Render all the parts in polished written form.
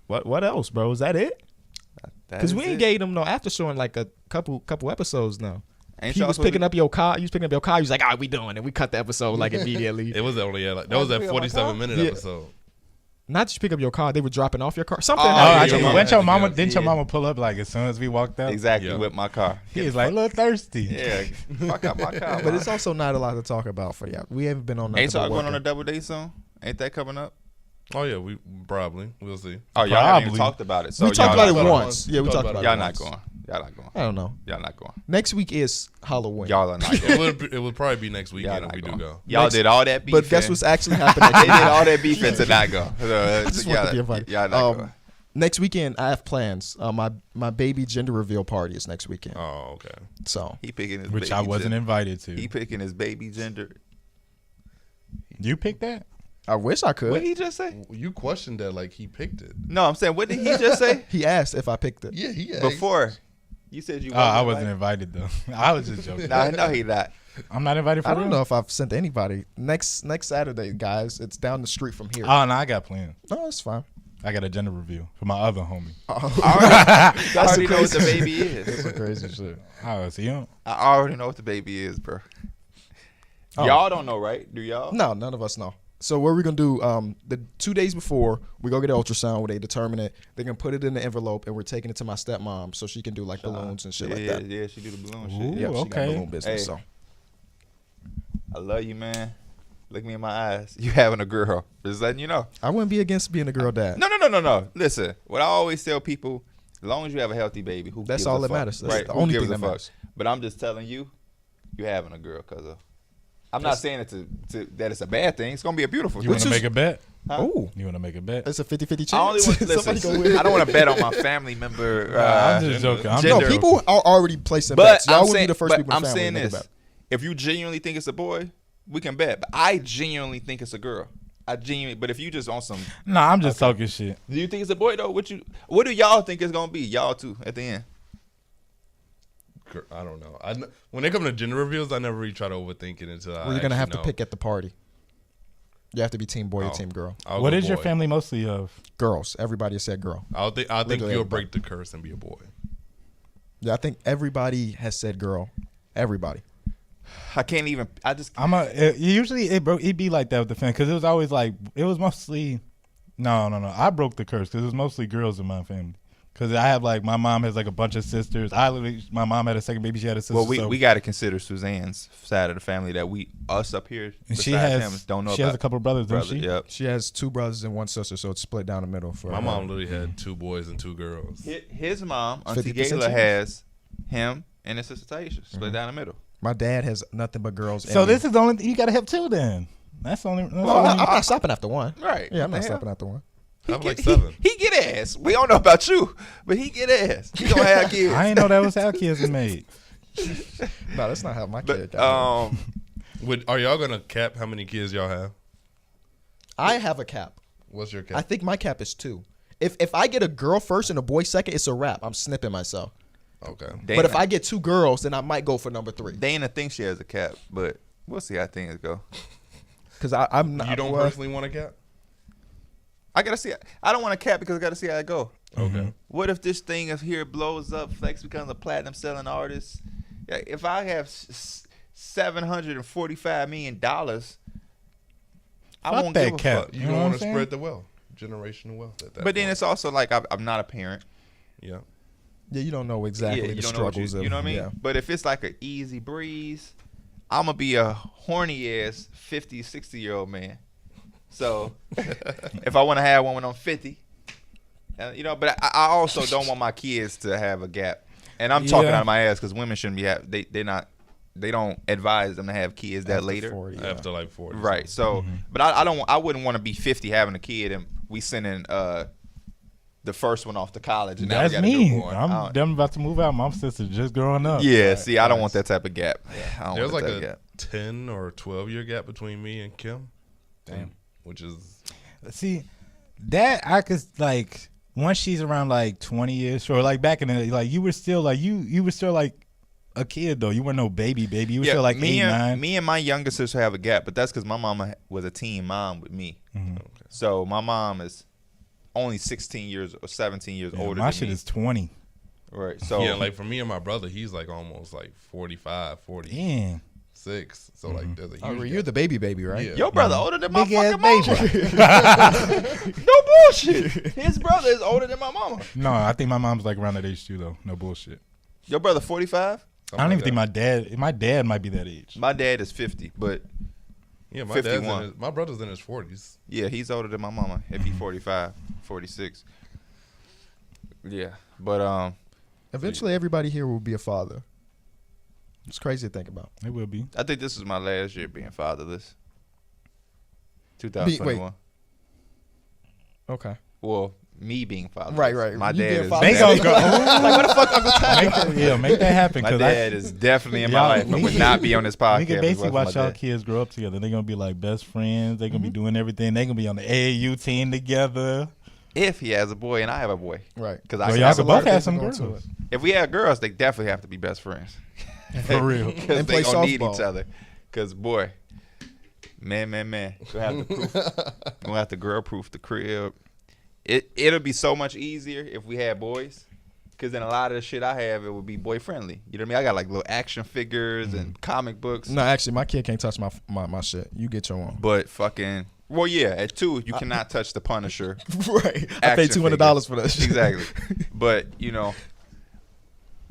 What else, bro? Is that it? Because we ain't gave them no after show in like a couple episodes now. He was picking up your car. You was picking up your car. He was like, "All right, we doing it." We cut the episode like immediately. It was only that was that 47-minute episode. Not just pick up your car. They were dropping off your car. Something. Didn't your mama pull up like as soon as we walked out? Exactly, with my car. He was like a little thirsty. Yeah, fuck out my car. But it's also not a lot to talk about for y'all. We haven't been on. Ain't y'all going on a double date soon? Ain't that coming up? Oh yeah, we'll see. Oh, y'all haven't even talked about it. So we talked about it once. Yeah, we talked about it. Y'all not going. Y'all not going. I don't know. Y'all not going. Next week is Halloween. Y'all are not going. It would probably be next weekend if we do go. Y'all did all that beefing. But guess what's actually happening? They did all that beefing to not go. I just want to be invited. Y'all not going. Next weekend, I have plans. My baby gender reveal party is next weekend. Oh, okay. So he picking his which I wasn't invited to. He picking his baby gender. You picked that? I wish I could. What did he just say? You questioned that like he picked it. No, I'm saying, what did he just say? He asked if I picked it. Yeah, he asked. Before. You said you wasn't I wasn't invited though. I was just joking. No, he not. I'm not invited for I don't know if I've sent anybody. Next Saturday, guys. It's down the street from here. Oh, no, I got plans. No, it's fine. I got a gender review for my other homie. I already know what the baby is. That's some crazy shit. Oh, so you don't? I already know what the baby is, bro. Y'all don't know, right? Do y'all? No, none of us know. So what we're going to do, the 2 days before, we go get an ultrasound where they determine it. They're going to put it in the envelope, and we're taking it to my stepmom so she can do like balloons and shit like that. Yeah, she do the balloon Ooh, shit. Yeah, she got okay. balloon business. Hey. So I love you, man. Look me in my eyes. You having a girl. Just letting you know. I wouldn't be against being a girl dad. No. Listen, what I always tell people, as long as you have a healthy baby, who That's gives all a that fuck? matters. That's Right? the Who only gives thing a that fuck? matters. But I'm just telling you, you having a girl, cause of. I'm not saying it to that it's a bad thing. It's gonna be a beautiful thing. You want to make a bet? Oh, You want to make a bet? it's a 50-50 chance. I only want Somebody go listen. win. I don't want to bet on my family member. I'm just joking. I'm gender. No, people are already placing But bets. Y'all I'm wouldn't saying, be the first but people in I'm the family saying to make a this: bet. if you genuinely think it's a boy, we can bet. But I genuinely think it's a girl. I genuinely. But if you just on some, Nah, I'm just talking shit. do you think it's a boy though? What do y'all think it's gonna be? Y'all too at the end. I don't know. When they come to gender reveals, I never really try to overthink it until Well, you're gonna have to pick at the party. You have to be team boy or team girl. What is your family mostly of? Girls. Everybody said girl. I think Literally you'll everybody. break the curse and be a boy. Yeah, I think everybody has said girl. Everybody. I can't even. I just. Usually it'd be like that with the family because it was always like it was mostly. No. I broke the curse because it was mostly girls in my family. Because I have like my mom has like a bunch of sisters. My mom had a second baby. She had a sister. Well, we got to consider Suzanne's side of the family that us up here. And she don't know. She has a couple of brothers, doesn't she? Yep. She has 2 brothers and 1 sister, so it's split down the middle for My her. mom literally had 2 boys and 2 girls. His mom, Auntie 50% Gayla, chance? has him and his sister Taisha split down the middle. My dad has nothing but girls. So this is the only you got to have 2 then. That's the only. I'm not stopping after 1. Right. Yeah, I'm not What the stopping after 1. I have like 7. He get ass. We don't know about you, but he get ass. He gonna have kids. I ain't know that was how kids are made. No, that's not how my kid But got Are y'all gonna cap how many kids y'all have? I have a cap. What's your cap? I think my cap is 2. If I get a girl first and a boy second, it's a wrap. I'm snipping myself. Okay. But if I get 2 girls, then I might go for number 3. Dana thinks she has a cap, but we'll see how things go. Because I'm not. You don't personally want a cap? I gotta see. I don't want a cap because I gotta see how it go. Okay. What if this thing is here blows up? Flex becomes a platinum selling artist. Yeah, if I have $745 million, I won't that give a cap. fuck. You You know don't what want I'm to saying? spread the wealth, generational wealth at that But then point. it's also like I'm not a parent. Yeah. Yeah, you don't know exactly you the don't know what struggles. you know what I mean? Yeah. But if it's like an easy breeze, I'm gonna be a horny ass 50, 60-year-old man. So if I want to have one when I'm 50, but I also don't want my kids to have a gap. And I'm talking out of my ass because women shouldn't be they don't advise them to have kids that After later. 40, yeah. After like 40. Right. So, but I wouldn't want to be 50 having a kid and we sending the first one off to college and now we That's got a me. newborn. I'm about to move out. My sister's just growing up. Yeah. Right. See, I don't want that type of gap. I don't There's want like that a gap. 10 or 12-year gap between me and Kim. Damn. Which is See, that I could like once she's around like 20-ish or like back in the like you were still like you were still like a kid though. You weren't no baby. You were still like 8, 9. Me and my younger sister have a gap, but that's because my mama was a teen mom with me. Mm-hmm. okay. So my mom is only 16 years or 17 years older. My than shit me. is 20. Right. So yeah, like for me and my brother, he's like almost like 45, 46. So like, there's a huge You're gap. the baby, right? your brother older than my Big ass fucking mama. No bullshit. His brother is older than my mama. No, I think my mom's like around that age too, though. No bullshit. Your brother 45? I don't even think my dad might be that age. My dad is 50, but Yeah, my 51. my brother's in his 40s. yeah, he's older than my mama. If he's 45, 46. Yeah, but Eventually, everybody here will be a father. It's crazy to think about. It will be. I think this is my last year being fatherless. 2021. Okay. Well, me being fatherless. Right. My You dad being is fatherless. They gonna go. Like, what the fuck, Uncle Ty? Make that happen. My 'cause dad is definitely in my Y'all- life, but would not be on this podcast. We can if it basically wasn't watch my y'all dad. kids grow up together. They're gonna be like best friends. They're gonna be doing everything. They're gonna be on the AAU team together. If he has a boy and I have a boy, Right. because Well, I y'all have could a both lot of have things some that go into girls. If we had girls, they definitely have to be best friends. For real. Because And they play gonna need softball. each other. Because boy, man, gonna have to girl proof the crib. It'll be so much easier if we had boys. Because then a lot of the shit I have, it would be boy friendly. You know what I mean? I got like little action figures and comic books. No, actually, my kid can't touch my shit. You get your own. But fucking, well, yeah, at 2, you cannot touch the Punisher. Right. I paid action $200 for that figures. shit. Exactly. But,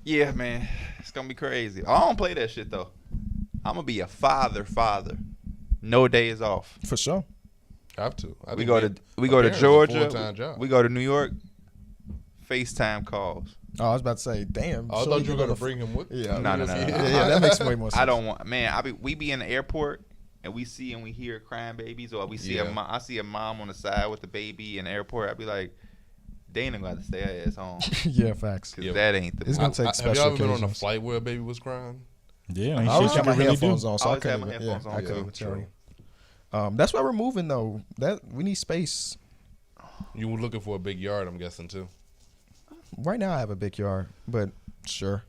yeah, man, it's going to be crazy. I don't play that shit, though. I'm going to be a father. No days off. For sure. Have to. I We think go to parents is a Georgia. full-time job. We go to New York. FaceTime calls. Oh, I was about to say, damn. I thought you were gonna bring him with. Yeah. No. Yeah, that makes way more sense. I don't want, man. We be in the airport and we see and we hear crying babies, or we see I see a mom on the side with the baby in the airport. I'd be like, Dana gonna have to stay her ass home. Yeah, facts. Cause that ain't the. It's gonna take Have special y'all ever been on a occasions. flight where a baby was crying? Yeah, I ain't always shit got you my can really do. headphones on, so I Always have couldn't. my headphones on. I Yeah, couldn't tell true. you. That's why we're moving though. That we need space. You were looking for a big yard, I'm guessing too. Right now, I have a big yard, but sure.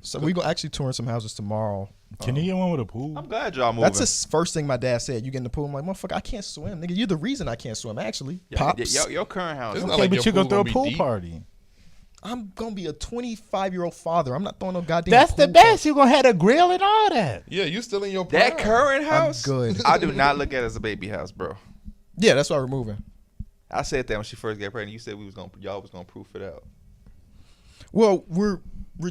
So we gonna actually touring some houses tomorrow. Can you get one with a pool? I'm glad y'all moving. That's the first thing my dad said. You get in the pool. I'm like, motherfucker, I can't swim, nigga. You're the reason I can't swim. Actually, pops. Your current house. It's not Okay, like but your you gonna pool throw a gonna be pool deep. party. I'm gonna be a 25-year-old father. I'm not throwing no goddamn. That's the pool best. You gonna have a grill and all that. Yeah, you still in your prime. That current house. good. I do not look at it as a baby house, bro. party. Yeah, that's why we're moving. I said that when she first got pregnant. You said y'all was gonna proof it out. Well, we're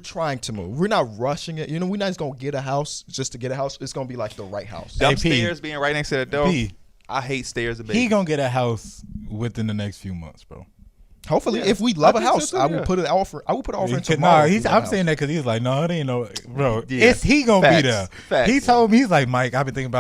trying to move. We're not rushing it. You know, we're not just gonna get a house just to get a house. It's gonna be like the right house. Hey, Them P. stairs being right next to the door. P. I hate stairs. Baby. He gonna get a house within the next few months, bro. Hopefully, Yeah. if we love I a think so house, too, I will yeah. put an offer. I will put an offer in Nah, tomorrow. if we love I'm a saying house. that because he's like, no, it ain't no, bro. Yeah. He gonna Facts. be there. Facts. He told me, he's like, Mike, I've been thinking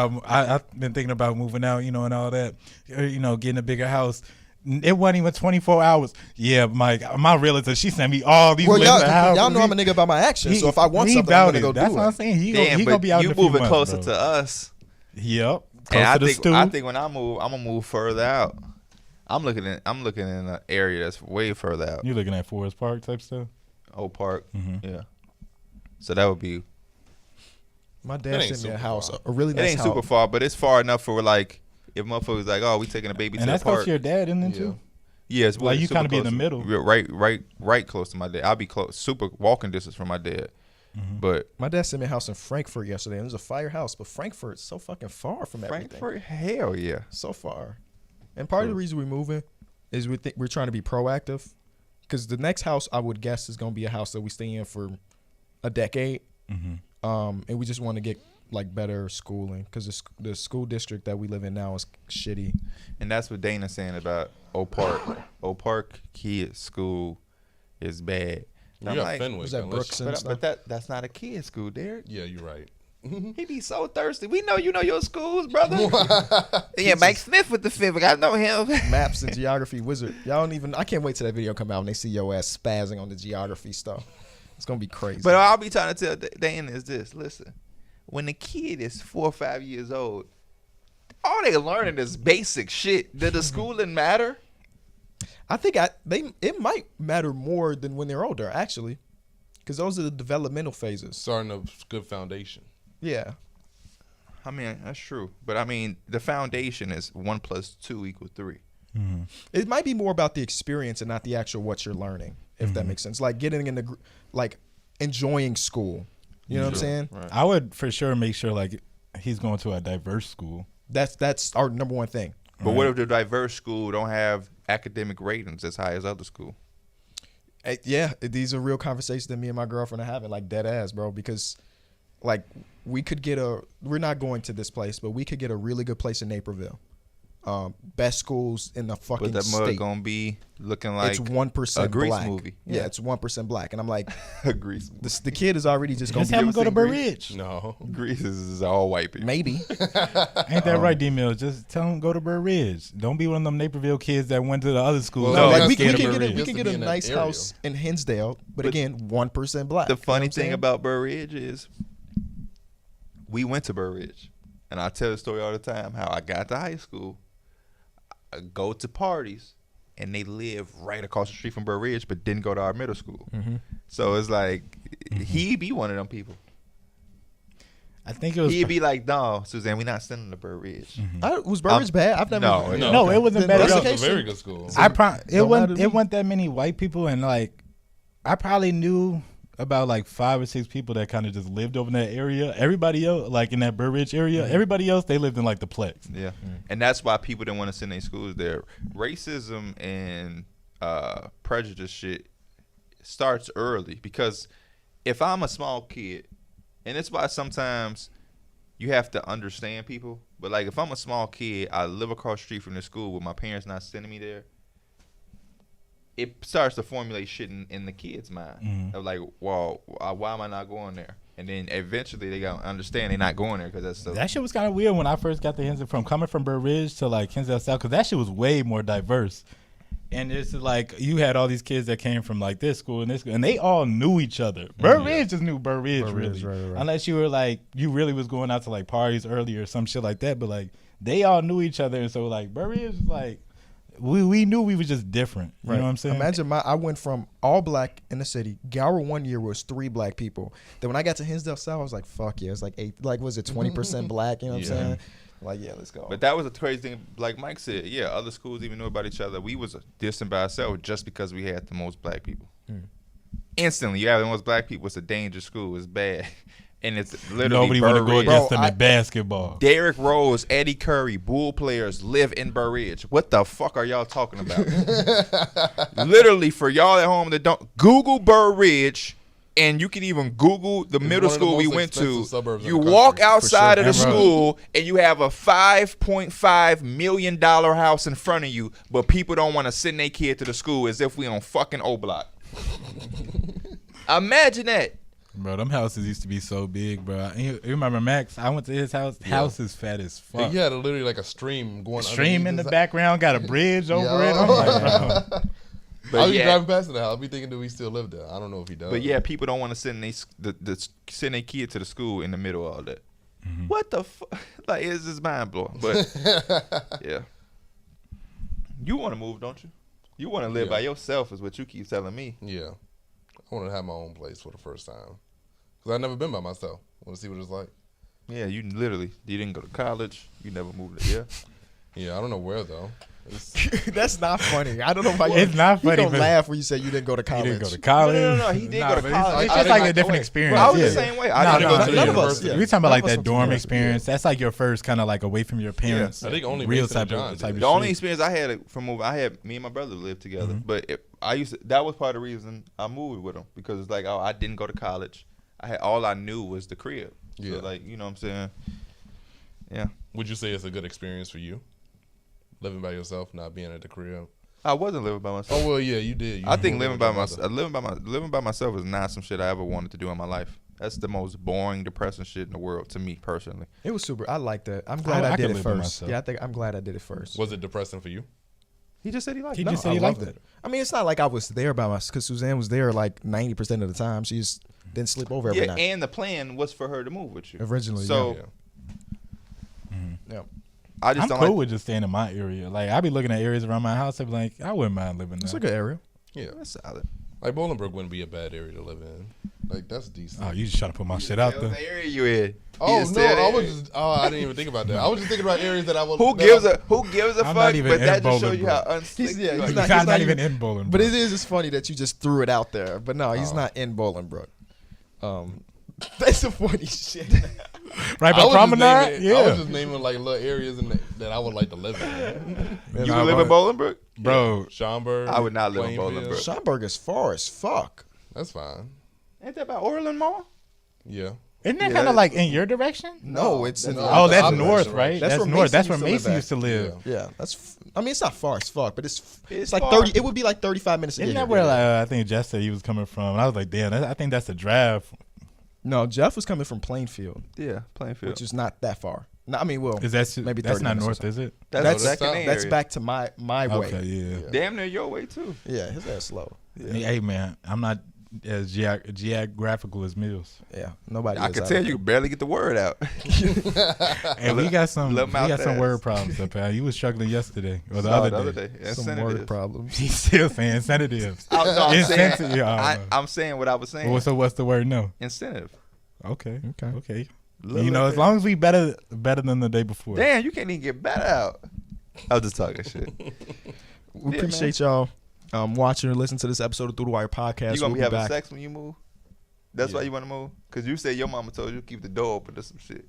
about moving out, and all that, getting a bigger house. It wasn't even 24 hours. Yeah, Mike, my realtor, she sent me all these Well, lists of houses. y'all know I'm a nigga about my actions. So if I want something, I'm gonna go That's do what I'm it. saying. He Damn, gonna be out you in a few moving months, closer bro. to us. Yep. And Close I to the think stool. when I move, I'm gonna move further out. I'm looking in an area that's way further out. You looking at Forest Park type stuff? Old Park. Mhm. Yeah. So that would be. My It dad ain't sent me super a house, far. a really It nice ain't house. super far, but it's far enough for like if motherfuckers like, oh, we taking a baby And to that's the park. close to your dad, isn't it, Yeah. too? Yeah, it's Like, you super kinda be in close the to- middle. right close to my dad. I'll be close, super walking distance from my dad. Mm-hmm. But My dad sent me a house in Frankfurt yesterday, and it was a firehouse. But Frankfurt's so fucking far from everything. Frankfurt, hell yeah. So far. And part of the reason we're moving is we're trying to be proactive. Because the next house, I would guess, is going to be a house that we stay in for a decade. Mm-hmm. And we just want to get like better schooling because the school district that we live in now is shitty. And that's what Dana's saying about Oak Park. Oak Park kids school is bad. You I'm got like, Fenwick. was that unless- Brooks and stuff? but that's not a kid's school, Derek. Yeah, you're right. He be so thirsty. We know you know your schools, brother. Yeah, Mike Smith with the Fenwick. I know him. Maps and geography wizard. Y'all don't even. I can't wait till that video come out and they see your ass spazzing on the geography stuff. It's gonna be crazy. But I'll be trying to tell Dana is this. Listen, when the kid is 4 or 5 years old, all they learning is basic shit. Did the schooling matter? I think it might matter more than when they're older, actually, because those are the developmental phases. Starting a good foundation. Yeah. I mean, that's true. But I mean, the foundation is 1 + 2 = 3. Mm-hmm. It might be more about the experience and not the actual what you're learning, if that makes sense. Like getting in the like enjoying school. You know what I'm saying? Right. I would for sure make sure like he's going to a diverse school. That's our number one thing. But what if the diverse school don't have academic ratings as high as other school? Yeah, these are real conversations that me and my girlfriend are having, like dead ass, bro. Because like we could get we're not going to this place, but we could get a really good place in Naperville. Best schools in the fucking But that mud state. gonna be looking like It's 1% a Grease black. movie. Yeah, it's 1% black, and I'm like, a Grease movie. the kid is already just gonna Just be have him go to seen Burr Grease? Ridge. No. Grease is all white people. maybe. Ain't that right, D-Mills? Just tell him go to Burr Ridge. Don't be one of them Naperville kids that went to the other school. Well, No, like that's we scared can of Burr get Ridge. we Just can to get be a in that nice area. house in Hinsdale, but again, 1% black. The You know funny what I'm thing saying? about Burr Ridge is we went to Burr Ridge. And I tell the story all the time how I got to high school, I go to parties, and they live right across the street from Burr Ridge, but didn't go to our middle school. So it's like, he'd be one of them people. I think it was. He'd be like, no, Suzanne, we're not sending to Burr Ridge. Was Burr Ridge bad? I've never. No, No, it wasn't bad That's at the all. It's a very good school. It don't matter wasn't. to It me. wasn't that many white people, and like, I probably knew about like 5 or 6 people that kind of just lived over in that area. Everybody else, like in that Burr Ridge area, everybody else they lived in like the Plex. Yeah. And that's why people didn't want to send their schools there. Racism and prejudice shit starts early, because if I'm a small kid, and it's why sometimes you have to understand people, but like if I'm a small kid, I live across the street from the school with my parents not sending me there, it starts to formulate shit in the kid's mind of like, well, why am I not going there? And then eventually they gotta understand they're not going there because that's so. That shit was kind of weird when I first got to Hinsdale, from coming from Burr Ridge to like Hinsdale South, because that shit was way more diverse. And it's like you had all these kids that came from like this school and this school, and they all knew each other. Burr Ridge just knew Burr Ridge, really, right. unless you were like you really was going out to like parties early or some shit like that. But like they all knew each other, and so like Burr Ridge was like we knew we was just different. You know what I'm saying? Imagine I went from all black in the city. Gower 1 year was 3 black people. Then when I got to Hinsdale South, I was like, fuck yeah, it's like 8. Like was it 20% black? You know what I'm saying? Like yeah, let's go. But that was a crazy thing. Like Mike said, yeah, other schools even knew about each other. We was distant by ourselves just because we had the most black people. Instantly, you have the most black people. It's a dangerous school. It's bad, and it's literally Nobody want to go Burr Ridge. against them in basketball. Derrick Rose, Eddie Curry, Bull players live in Burr Ridge. What the fuck are y'all talking about? Literally, for y'all at home that don't, Google Burr Ridge, and you can even Google the middle one of the school we most went to. expensive suburbs in You the walk country, for outside sure. of the And school, and you have a $5.5 million house in front of you, but people don't want to send their kid to the school as if we on fucking O Block. Imagine that. Bro, them houses used to be so big, bro. You remember Max? I went to his house. House is fat as fuck. And you had literally like a stream going. Stream in the underneath his- background, got a bridge over Yeah. it. I'm like, bro. But I'll be yeah. driving past the house. I'll be thinking, do we still live there? I don't know if he does. But yeah, people don't want to send send their kid to the school in the middle of all that. What the fuck? Like, it's just mind blowing. But yeah, you want to move, don't you? You want to live Yeah. by yourself, is what you keep telling me. Yeah, I want to have my own place for the first time because I've never been by myself. I want to see what it's like. Yeah, you didn't go to college. You never moved there. Yeah, I don't know where though. It's, That's not funny. I don't know why you. It's not You funny, don't but- laugh when you say you didn't go to He college. didn't go to college. No, he did go to but college. It's I just like didn't- a different wait. experience. Bro, I was yeah. the same way. No, I didn't no, go no, to none of us. university. Yeah. We talking about None like of us that went to dorm university. experience. That's like your first kind of like away from your parents. I think only real Mason and type John of did type it. of The only shit. experience I had from moving, I had me and my brother lived together. But that was part of the reason I moved with him, because it's like, oh, I didn't go to college. All I knew was the crib. Yeah. So like, you know what I'm saying? Yeah. Would you say it's a good experience for you, living by yourself, not being at the crib? I wasn't living by myself. Oh well, yeah, you did. I think living by myself is not some shit I ever wanted to do in my life. That's the most boring, depressing shit in the world to me personally. It was super. I like that. I'm glad I I did could it live by first. myself. Yeah, I'm glad I did it first. Was it depressing for you? He just said he liked He it. just said I he liked loved it. I mean, it's not like I was there by myself, because Suzanne was there like 90% of the time. She just didn't sleep over every Yeah, night. and the plan was for her to move with you. Originally, So Yeah. yeah. I just I'm don't cool like. with just staying in my area. Like I be looking at areas around my house. I be like, I wouldn't mind living It's there. a good area. Yeah, That's solid. like Bolingbrook wouldn't be a bad area to live in. Like that's decent. Oh, you just trying to put my shit out there. The area you in? Oh no, I didn't even think about that. I was just thinking about areas that I would. Who gives a I'm fuck? not even But in that just bowling, shows you bro. how unslick. He's you are. not- He's not even in bowling. But bro. it is just funny that you just threw it out there. But no, he's not in Bolingbrook. That's the funny shit. Right I by was Promenade? I was Yeah. just naming like little areas that I would like to live in. You would live in Bolingbrook? Bro, Schaumburg. I would not live in Plainfield. Bolingbrook. Schomburg is far as fuck. That's fine. Ain't that by Orland Mall? Yeah. isn't that Yeah, kind that- of like in your direction? No, it's in. Oh, that's opposite north, direction. right? That's That's where north. That's where Macy Macy used used to live. Yeah, I mean, it's not far as fuck, but it's like far. 30. It would be like 35 minutes. To Isn't get that here. where I think Jeff said he was coming from? And I was like, damn, I think that's a drive. No, Jeff was coming from Plainfield, Yeah, Plainfield. which is not that far. No, I mean, well, Is that maybe that's 30 not minutes or north, something. is it? That's that's second That's area. back to my way. Okay, yeah. Damn near your way too. Yeah, his ass slow. Hey man, I'm not as geographical as Mills. Yeah, nobody. I is can out tell of you can barely get the word out. And we got some Little mouth ass. word problems up here. You was struggling yesterday or the No, other day. there. Some word problems. He's still saying incentives. No, I'm saying, Incentive. Yeah, I'm saying what I was saying. so what's the word? No. Incentive. Okay. Okay. You know, as long as we better than the day before. Damn, you can't even get better out. I was just talking shit. We Yeah, appreciate y'all watching or listening to this episode of Through the Wire podcast. You gonna be We'll having back. sex when you move? That's why you want to move? Because you said your mama told you to keep the door open or some shit.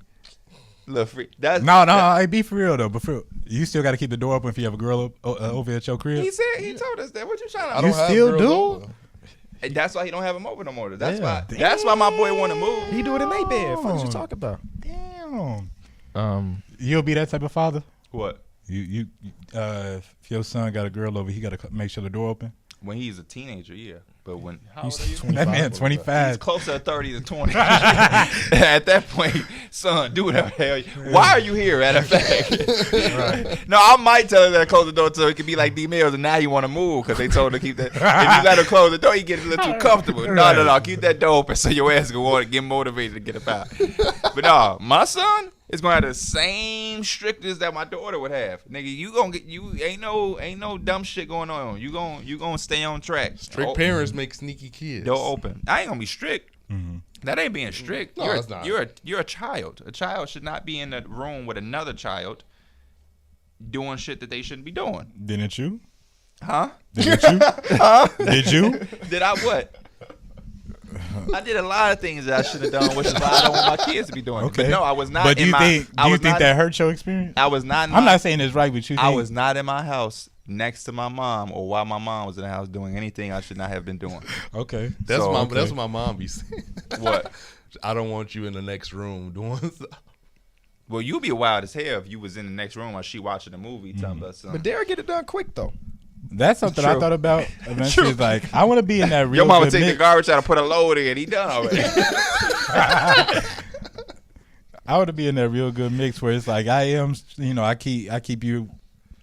Little free. That's No, hey, be for real though. But for real, you still got to keep the door open if you have a girl over at your crib. He said he told us that. What you trying I to? don't You have still girls do? over. And that's why he don't have him over no more. That's Yeah. why. That's why my boy want to move. He do it in their bed. What you talking about? Damn. You'll be that type of father. What? You if your son got a girl over, he got to make sure the door open. When he's a teenager, yeah. But when That man 25. he's closer to 30 than 20. At that point, son, do whatever the hell. Why are you here? Matter of fact. Right. No, I might tell him that close the door so it could be like Dmills, and now you want to move because they told him to keep that. If you let him close the door, you get a little too comfortable. No, keep that door open so your ass can want to get motivated to get up out. But no, my son is gonna have the same strictness that my daughter would have. Nigga, you gonna get ain't no dumb shit going on. You gonna stay on track. Strict parents make sneaky kids. Door open. I ain't gonna be strict. Mm-hmm. That ain't being strict. No, that's not. You're a child. A child should not be in the room with another child doing shit that they shouldn't be doing. Didn't you? Huh? Didn't you? Did you? Did I what? I did a lot of things that I should have done, which is why I don't want my kids to be doing. Okay. But no, I was not. But do in you my, think I was not, that hurt your experience? I was not. In I'm my, not saying it's right, but you think I was not in my house next to my mom, or while my mom was in the house doing anything I should not have been doing. okay. That's So, that's what my mom be saying. What? I don't want you in the next room doing stuff. Well, you'd be wild as hell if you was in the next room while she watching a movie talking about something. But Derek get it done quick though. That's something I True. thought about eventually. It's like I want to be in that real. Your mama good take the mix. garbage out and put a load in. He done already. I want to be in that real good mix where it's like I am, I keep you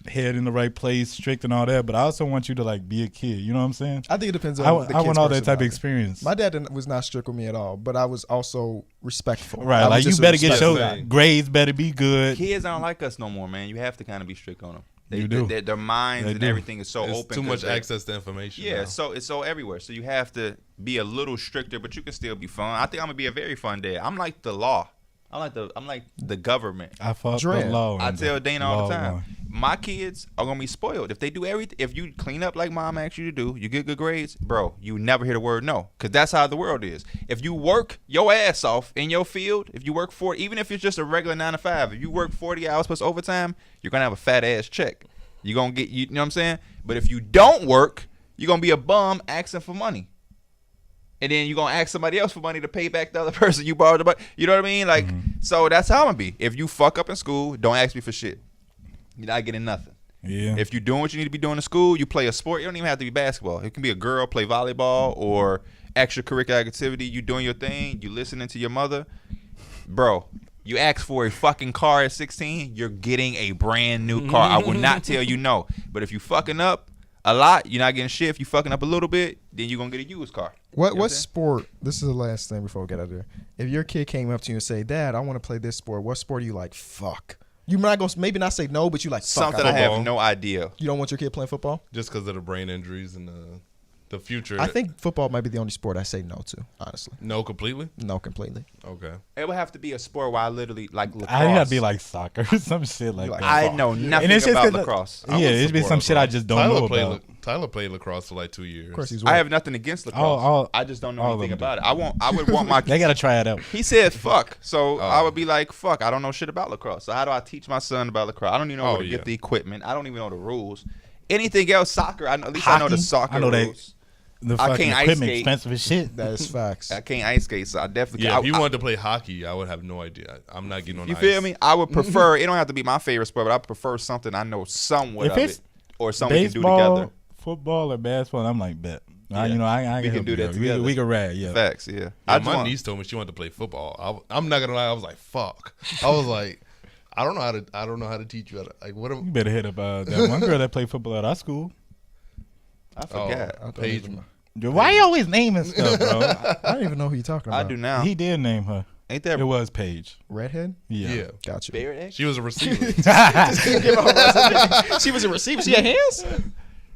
head in the right place, strict and all that, but I also want you to like be a kid. You know what I'm saying? I think it depends on. I the want kid's all that type of personality. experience. My dad was not strict with me at all, but I was also respectful. Right, I was like you just a better get respectful your guy. grades better be good. Kids aren't like us no more, man. You have to kind of be strict on them. You do. Their minds They and do. everything is so It's open. too 'cause much they- access to information. Yeah, now. so it's so everywhere. So you have to be a little stricter, but you can still be fun. I think I'm gonna be a very fun dad. I'm like the law. I'm like the government. I fought Dre. the law. I and tell the Dana all law the time, won. my kids are gonna be spoiled if they do everything. If you clean up like mom asks you to do, you get good grades, bro. You never hear the word no, because that's how the world is. If you work your ass off in your field, if you work even if it's just a regular 9 to 5, if you work 40 hours plus overtime, you're gonna have a fat ass check. You're gonna get, you know what I'm saying? But if you don't work, you're gonna be a bum asking for money. And then you're going to ask somebody else for money to pay back the other person you borrowed the money. You know what I mean? Like, so that's how I'm going to be. If you fuck up in school, don't ask me for shit. You're not getting nothing. Yeah. If you're doing what you need to be doing in school, you play a sport. You don't even have to be basketball. It can be a girl, play volleyball, or extracurricular activity. You doing your thing. You listening to your mother. Bro, you ask for a fucking car at 16, you're getting a brand new car. I will not tell you no. But if you fucking up a lot, you're not getting shit. If you fucking up a little bit, then you're going to get a used car. What sport? This is the last thing before we get out of there. If your kid came up to you and say, "Dad, I want to play this sport," what sport are you like? Fuck. You might go maybe not say no, but you like fuck, Something I have no idea. You don't want your kid playing football? Just because of the brain injuries and the future. I think football might be the only sport I say no to, honestly. No, completely. No, completely. Okay. It would have to be a sport where I literally like lacrosse. I gotta be like soccer, some shit like Like, that. I know nothing it's just about 'cause lacrosse. I Yeah, would it'd be support some shit I lacrosse. just don't Tyler know played about. Tyler played lacrosse for like 2 years. Of course, he's I white. have nothing against lacrosse. all- I just don't know all of anything them about it. I would want my. They gotta try it out. He said fuck, so I Oh. would be like fuck. I don't know shit about lacrosse. So how do I teach my son about lacrosse? I don't even know where to yeah. get the equipment. I don't even know the rules. Anything else, soccer. At least I know the Hockey? soccer I know they- rules. The I fucking can't ice equipment skate. expensive as shit. That is facts. I can't ice skate, so I definitely. Yeah, if I, you wanted to play hockey, I would have no idea. I'm not getting on you ice. feel me? I would prefer. It don't have to be my favorite sport, but I prefer something I know somewhat If of it's it, or something we can do Baseball, together. football, or basketball, I'm like bet. Yeah. You know, I We can help do you that out. together. We can ride. Yeah. Facts, yeah. Yeah, I just my want- niece told me she wanted to play football. I'm not gonna lie. I was like, fuck. I was like, I don't know how to teach you how to like what. You better hit up that one girl that played football at our school. I forgot. I don't Paige. even know. Dude, why you always naming stuff, bro? I don't even know who you're talking I about. do now. He did name her. Ain't that It was Paige. Redhead? Yeah. Yeah, Got you. Barrett X? she was a receiver. She was a receiver. She had hands?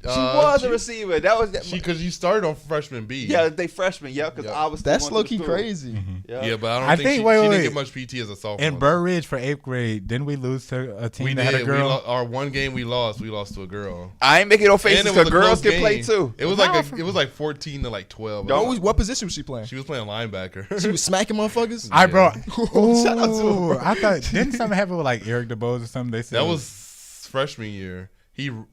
She was a receiver. That was Because you started on freshman B. yeah. They freshmen. Yeah, because Yeah. I was. still That's going low to key the school. crazy. Yeah. Yeah, but I don't I think, think- she, wait, she wait, didn't wait. get much PT as a sophomore. In Burr Ridge for 8th grade, didn't we lose to a team we that had a did. girl? Our one game we lost to a girl. I ain't making no And faces it was because a girls close can play game. too. It was like 14 to like 12. What position was she playing? She was playing linebacker. She was smacking motherfuckers? I bro. Shout out to Ooh, her. I thought didn't something happen with like Eric DeBose or something? They said That was freshman year.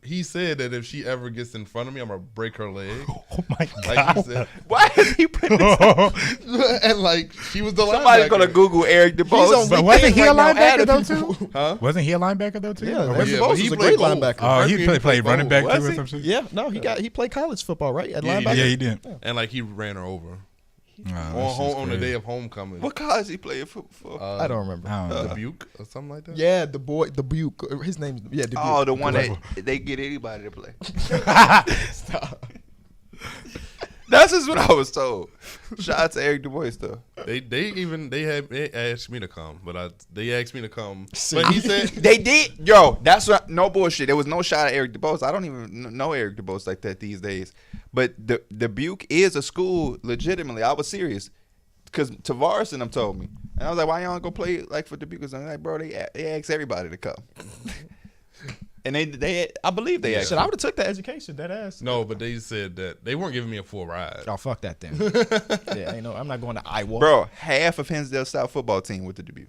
He said that if she ever gets in front of me, I'm gonna break her leg. Oh my Like god! he said, Why is he putting this? and like she was the Somebody's linebacker. gonna Google Eric DeBose. But wasn't he a right now linebacker though adding too? people. Huh? Wasn't he a linebacker though too? Yeah, Or Eric was Yeah, he- but DeBose he was a played great both. linebacker. Oh, he Freshman, played running back both. too Was or he? some shit. Yeah, no, he played college football, right? At Yeah, he linebacker. Yeah, he did. And like he ran her over Oh, that shit's on the crazy. day of homecoming. What college he played for? I don't remember. I don't know. Dubuque or something like that. Yeah, the boy, the Buke. His name's Dubuque. Oh, the one that they get anybody to play. Stop. That's just what I was told. Shout out to Eric DeBose though. They asked me to come, but they asked me to come. See? But he said They did, yo. That's what, no bullshit. There was no shot at Eric DeBose. I don't even know Eric DeBose like that these days. But the Dubuque is a school. Legitimately, I was serious because Tavares and them told me, and I was like, "Why y'all don't go play like for Dubuque?" And I'm like, "Bro, they asked everybody to come." And they I believe they asked. Shit, I would have took that education, that ass. no, but they said that they weren't giving me a full ride. Oh, fuck that then. Yeah, ain't no. I'm not going to Iowa. Bro, half of Hinsdale South football team with the Dubuque.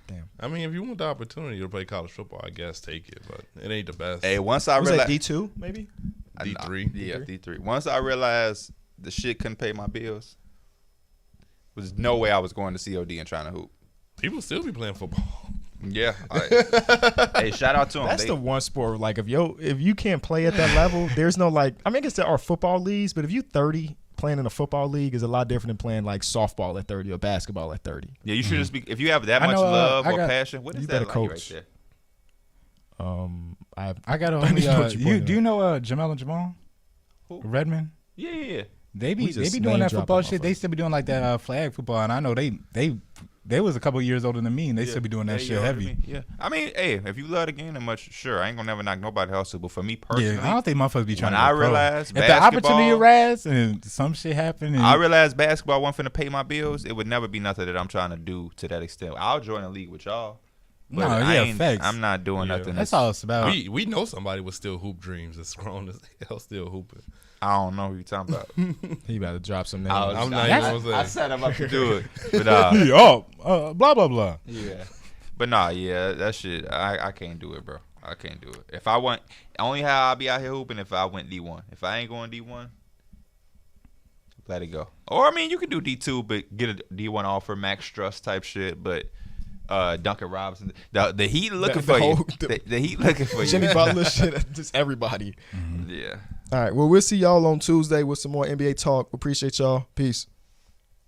Damn. I mean, if you want the opportunity to play college football, I guess take it, but it ain't the best. Hey, once I Was that realized D2 maybe? D3. Yeah, D3. Once I realized the shit couldn't pay my bills, was no way I was going to COD and trying to hoop. People still be playing football. Yeah. Hey, shout out to them. That's the one sport. Like if you can't play at that level, there's no like. I mean, I guess there are football leagues, but if you 30, playing in a football league is a lot different than playing like softball at 30 or basketball at 30. Yeah, you should just be. If you have that I much know, love I or got- passion, what is you that better like coach. right there? I got a I homie. know what you're pointing Do at. you know Jamel and Jamal? Who? Redmond. Yeah. They We be just doing name that dropping football shit. They motherfuckers. still be doing like that flag football, and I know they was a couple years older than me, and they still be doing that shit heavy. Yeah. I mean, hey, if you love the game that much, sure, I ain't gonna never knock nobody else. But for me personally, Yeah, I don't think motherfuckers be trying when to. I go pro. realized if the opportunity basketball- arises and some shit happen, and I realized basketball wasn't finna pay my bills. It would never be nothing that I'm trying to do to that extent. I'll join a league with y'all. But No, I yeah, ain't- facts. I'm not doing Yeah. nothing. that's all it's about. We know somebody with still hoop dreams that's grown as hell still hooping. I don't know who you talking about. He about to drop some names. I'm not even gonna say. I set him up to do it. But blah blah blah. yeah. But nah, yeah, that shit, I can't do it, bro. I can't do it. If I went, only how I'll be out here hooping if I went D1. If I ain't going D1, let it go. Or I mean, you could do D2, but get a D1 offer, Max Struss type shit. But Duncan Robinson, the Heat looking for you. The Heat looking for you. Jimmy Butler shit. Just everybody. Yeah. All right. Well, we'll see y'all on Tuesday with some more NBA talk. Appreciate y'all. Peace.